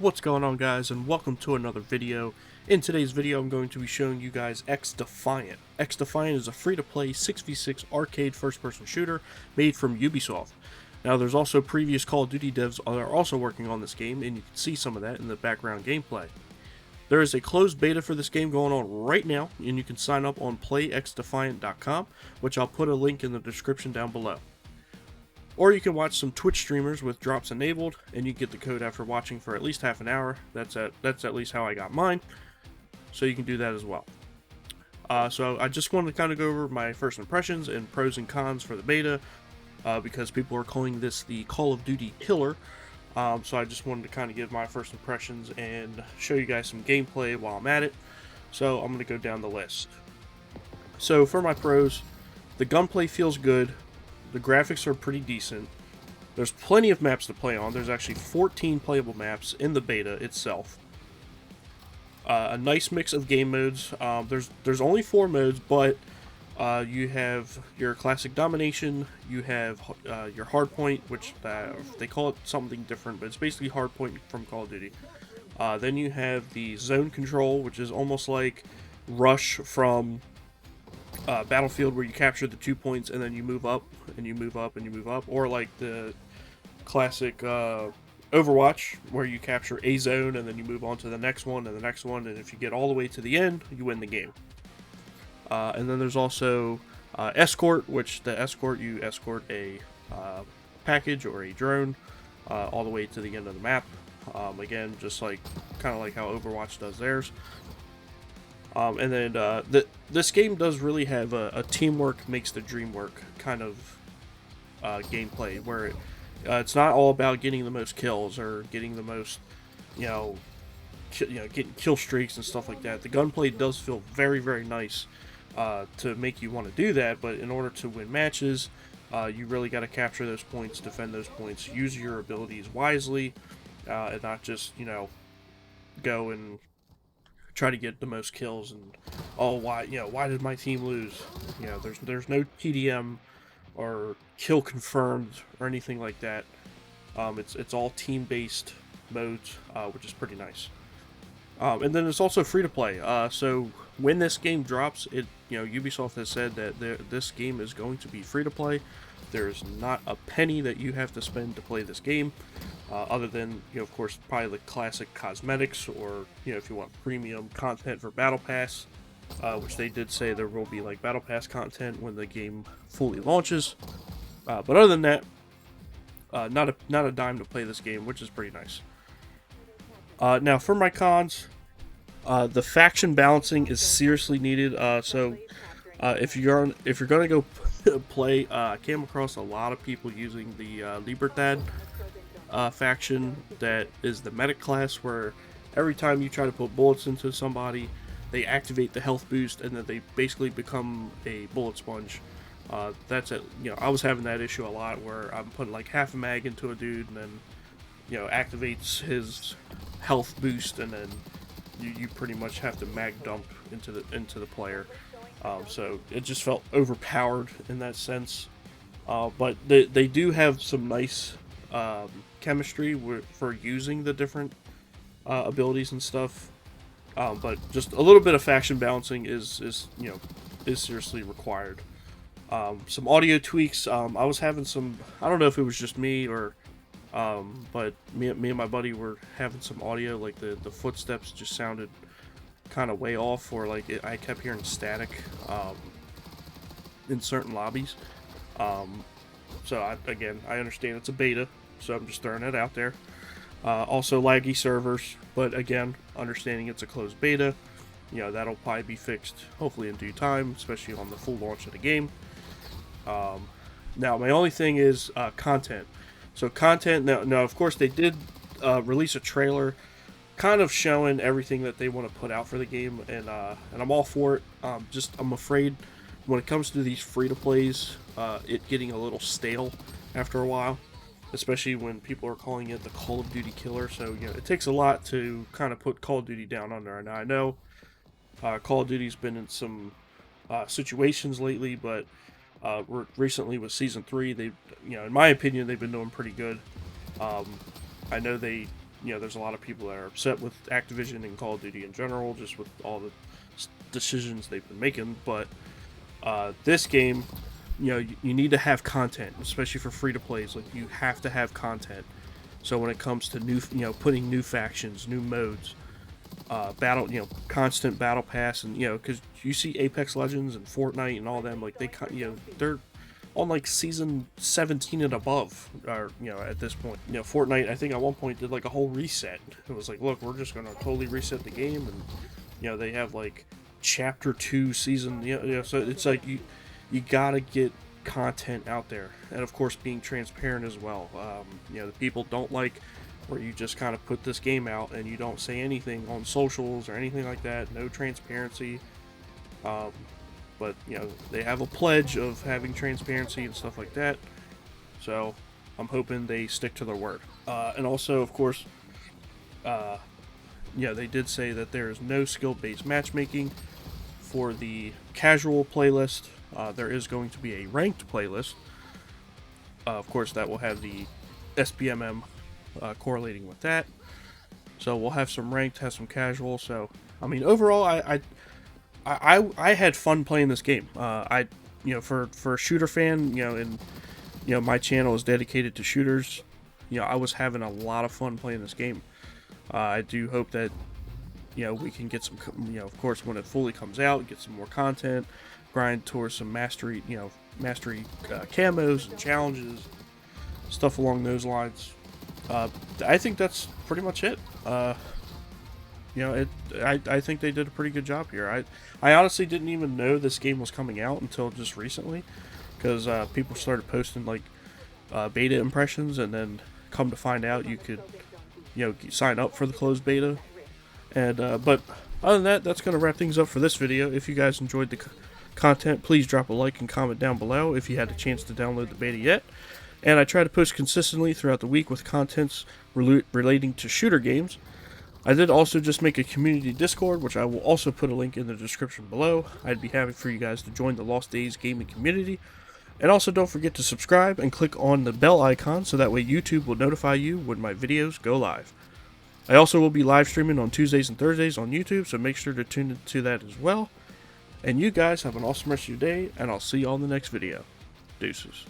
What's going on, guys, and welcome to another video. In today's video I'm going to be showing you guys Xdefiant. Xdefiant is a free-to-play 6v6 arcade first-person shooter made from Ubisoft. Now there's also previous Call of Duty devs that are also working on this game, and you can see some of that in the background gameplay. There is a closed beta for this game going on right now, and you can sign up on playxdefiant.com, which I'll put a link in the description down below. Or you can watch some Twitch streamers with drops enabled, and you get the code after watching for at least half an hour. That's at least how I got mine, so you can do that as well. So I just wanted to kind of go over my first impressions and pros and cons for the beta, because people are calling this the Call of Duty killer. So I just wanted to kind of give my first impressions and show you guys some gameplay while I'm at it. So I'm going to go down the list. So for my pros, the gunplay feels good. The graphics are pretty decent. There's plenty of maps to play on. There's actually 14 playable maps in the beta itself. A nice mix of game modes. There's only 4 modes, but you have your classic domination. You have your hardpoint, which they call it something different, but it's basically hardpoint from Call of Duty. Then you have the zone control, which is almost like Rush from Battlefield, where you capture the 2 points and then you move up and you move up and you move up, or like the classic Overwatch, where you capture a zone and then you move on to the next one and the next one, and if you get all the way to the end, you win the game. And then there's also escort, which you escort a package or a drone all the way to the end of the map. Again, just like kind of like how Overwatch does theirs. And then this game does really have a teamwork makes the dream work kind of gameplay, where it's not all about getting the most kills or getting the most, getting kill streaks and stuff like that. The gunplay does feel very, very nice to make you want to do that, but in order to win matches, you really got to capture those points, defend those points, use your abilities wisely, and not just, go and try to get the most kills and why did my team lose? There's no TDM or kill confirmed or anything like that. It's all team based modes, which is pretty nice. And then it's also free to play. So when this game drops, Ubisoft has said that this game is going to be free to play. There's not a penny that you have to spend to play this game, other than, of course, probably the classic cosmetics, or, if you want premium content for Battle Pass, which they did say there will be, like, Battle Pass content when the game fully launches. But other than that, not a dime to play this game, which is pretty nice. Now, for my cons, the faction balancing is seriously needed. So if you're gonna go play, I came across a lot of people using the Libertad faction that is the medic class, where every time you try to put bullets into somebody, they activate the health boost and then they basically become a bullet sponge. That's it. I was having that issue a lot, where I'm putting like half a mag into a dude and then activates his health boost, and then you pretty much have to mag dump into the player. So it just felt overpowered in that sense. But they do have some nice chemistry for using the different abilities and stuff. But just a little bit of faction balancing is seriously required. Some audio tweaks. I was having some. I don't know if it was just me or. But me and my buddy were having some audio, like the footsteps just sounded kind of way off, or like I kept hearing static in certain lobbies. So I understand it's a beta, so I'm just throwing it out there. Also laggy servers, but again, understanding it's a closed beta, that'll probably be fixed hopefully in due time, especially on the full launch of the game. Now my only thing is content. So content, now of course they did release a trailer kind of showing everything that they want to put out for the game, and I'm all for it. I'm afraid when it comes to these free-to-plays, it getting a little stale after a while, especially when people are calling it the Call of Duty killer. So, it takes a lot to kind of put Call of Duty down under. And I know Call of Duty's been in some situations lately, but recently with Season 3, they, in my opinion, they've been doing pretty good. I know they there's a lot of people that are upset with Activision and Call of Duty in general, just with all the decisions they've been making. But this game, you need to have content, especially for free to plays. Like, you have to have content. So when it comes to new, putting new factions, new modes, battle, constant battle pass, and because you see Apex Legends and Fortnite and all them, like they're on like season 17 and above, or at this point. Fortnite, I think at one point did like a whole reset. It was like, look, we're just gonna totally reset the game, and they have like chapter 2 season, so it's like you gotta get content out there, and of course being transparent as well. The people don't like where you just kind of put this game out and you don't say anything on socials or anything like that. No transparency. But they have a pledge of having transparency and stuff like that, so I'm hoping they stick to their word. And also, of course, they did say that there is no skill-based matchmaking for the casual playlist. There is going to be a ranked playlist. Of course, that will have the SBMM correlating with that. So we'll have some ranked, have some casual. So I mean, overall, I had fun playing this game. For a shooter fan, and my channel is dedicated to shooters. I was having a lot of fun playing this game. I do hope that we can get some, of course, when it fully comes out, get some more content, grind towards some mastery camos and challenges, stuff along those lines. I think that's pretty much it. I think they did a pretty good job here. I honestly didn't even know this game was coming out until just recently, because people started posting like beta impressions, and then come to find out you could sign up for the closed beta. And but other than that, that's going to wrap things up for this video. If you guys enjoyed the content, please drop a like and comment down below if you had a chance to download the beta yet. And I try to post consistently throughout the week with contents relating to shooter games. I did also just make a community Discord, which I will also put a link in the description below. I'd be happy for you guys to join the Lost Days gaming community. And also don't forget to subscribe and click on the bell icon so that way YouTube will notify you when my videos go live. I also will be live streaming on Tuesdays and Thursdays on YouTube, so make sure to tune into that as well. And you guys have an awesome rest of your day, and I'll see you all in the next video. Deuces.